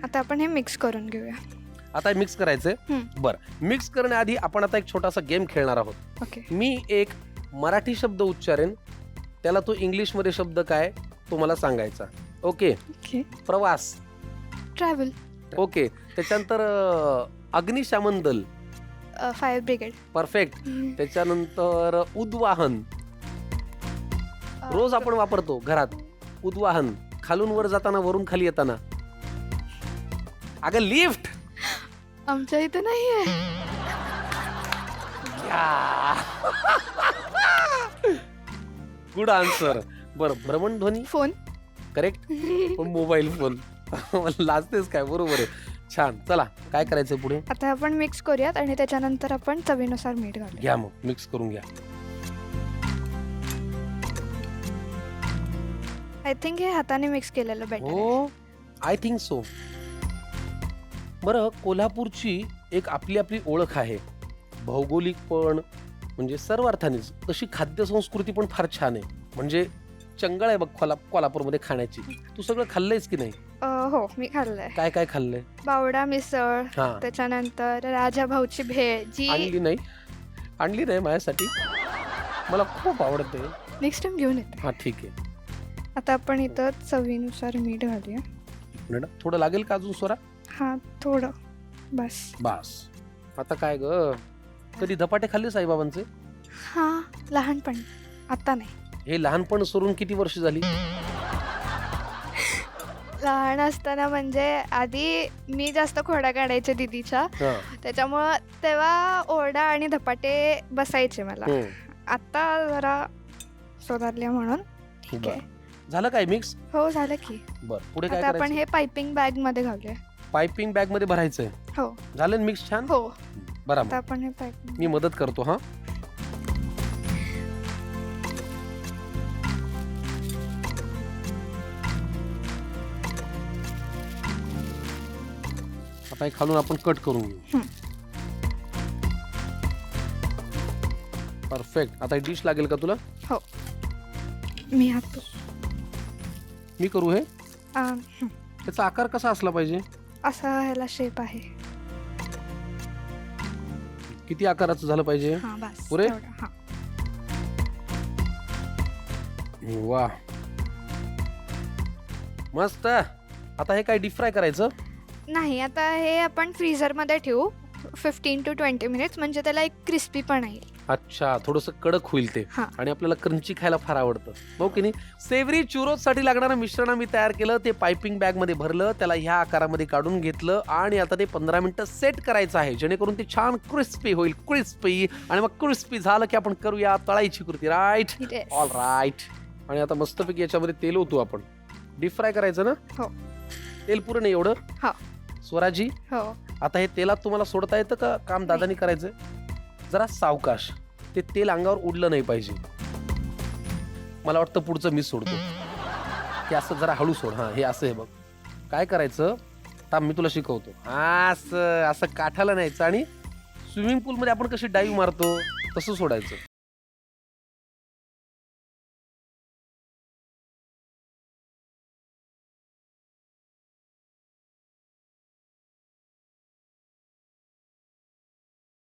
आता आपण हे मिक्स करून घेऊया. आता हे मिक्स करायचंय. बरं, मिक्स करण्याआधी आपण आता एक छोटासा गेम खेळणार आहोत. ओके. मी एक मराठी शब्द उच्चारेन, त्याला तो इंग्लिश मध्ये शब्द काय तो मला सांगायचा. ओके. ओके. प्रवास. ट्रॅव्हल. ओके. त्याच्यानंतर अग्निशमन दल. Fire brigade. परफेक्ट. त्याच्यानंतर उद्वाहन. रोज आपण वापरतो घरात. उद्वाहन. खालून वर जाताना, वरून खाली येताना. अगं लिफ्ट. आमच्या इथे नाहीये. Good answer. बरं, भ्रमणध्वनी. फोन. करेक्ट. पण मोबाईल फोन. लाजतेस काय? बरोबर आहे. छान. चला, काय करायचंय पुढे? आता आपण मिक्स करूयात आणि त्याच्यानंतर आपण चवीनुसार मीठ घालूया. घ्या, मग मिक्स करून घ्या. आय थिंक हे हाताने मिक्स केलेलं बेटर. हो, आय थिंक सो. बरं, कोल्हापूरची एक आपली आपली ओळख आहे. भौगोलिक पण म्हणजे सर्व अर्थानेच, तशी खाद्य संस्कृती पण फार छान आहे. म्हणजे चंगळ आहे बघ कोल्हापूरमध्ये खाण्याची. तू सगळं खाल्लंयस की नाही? हो, मी खाल्लंय. काय काय खाल्लंय? बावडा मिसळ, हा. त्याच्यानंतर राजा भाऊची भेळ जी आणली नाही माझ्यासाठी. मला खूप आवडते. नेक्स्ट टाइम घेऊन येते. हा, ठीक आहे. आता आपण इथं चवीनुसार मीठ घालूया. मॅडम, थोडं लागेल का अजून स्वरा? हा, थोडं बस. आता काय ग, कधी धपाटे खाल्ले साईबाबांचे? हा, लहानपणी. आता नाही. हे लहानपण सोडून किती वर्ष झाली? लहान असताना म्हणजे आधी मी जास्त खोड्या काढायचे दीदीच्या, हा. त्याच्यामुळं तेव्हा ओरडा आणि धपाटे बसायचे मला. आता जरा सुधारले म्हणून ठीक आहे. झालं काय मिक्स? हो, झालं की. बरं, पुढे काय आता आपण करायचं? हे पायपिंग बॅग मध्ये घालूया. पायपिंग बॅग मध्ये भरायचंय. हो. झालं मिक्स छान? हो. बरं, आता आपण हे पायपिंग. मी मदत करतो. हा, आता हे खालून आपण कट करून घेऊ. परफेक्ट. आता डिश लागेल का तुला? हो, मी हात मी करू हे? हं. त्याचा आकार कसा असला पाहिजे? असा ह्याला शेप आहे. किती आकाराचं झालं पाहिजे? हा, बस. पुरे? तेवढं. हा. वा, मस्त. आता हे काय डीप फ्राय करायचं? नाही, आता हे आपण फ्रीझर मध्ये ठेवू 15 to 20 मिनिट्स, म्हणजे त्याला एक क्रिस्पी पण येईल. अच्छा, थोडस कडक होईल ते. हा. आणि आपल्याला क्रंची खायला फार आवडतं, हो की नाही? सेवरी चुरोज साठी लागणारं मिश्रण मी तयार केलं. ते पायपिंग बॅग मध्ये भरलं, त्याला ह्या आकारामध्ये काढून घेतलं आणि आता ते 15 मिनिटं सेट करायचं आहे, जेणेकरून ते छान क्रिस्पी होईल. क्रिस्पी. आणि मग क्रिस्पी झालं की आपण करूया तळायची कृती. राईट? Yes. All right. आणि आता मस्तपैकी याच्यामध्ये तेल होतो आपण. डीप फ्राय करायचं ना? हो. तेल पुरं नाही एवढं? हो. स्वराजी, हो. आता हे तेलात तुम्हाला सोडता येतं का? काम दादानी करायचंय. जरा सावकाश. ते तेल अंगावर उडलं नाही पाहिजे. मला वाटतं पुढचं मी सोडतो. हे असं जरा हळू सोड. हा, हे असं. हे बघ काय करायचं. थांब, मी तुला शिकवतो. असं असं काठाला न्यायचं आणि स्विमिंग पूल मध्ये आपण कशी डाईव्ह मारतो तसं सोडायचं.